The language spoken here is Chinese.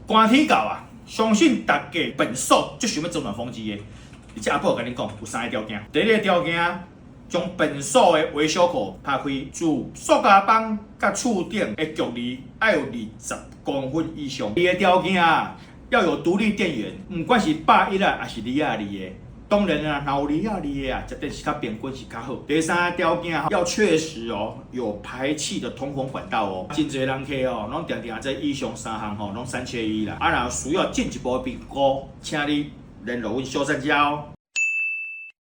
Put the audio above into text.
寒天到啊，相信大家本所就想要做暖风机的，而且阿婆跟你讲有3个条件。第一个条件，将本所的维修口拍开，自塑胶板甲厝顶的距离要有20公分以上。第二个条件要有独立电源，不管是81啊还是202的。当然啦，若有202的啊，绝对是较平均是较好。第三个条件要确实有排气的通风管道哦。真侪人客拢定定这以上3项拢3缺1啦。若需要进一步评估，请你联络阮小专家哦。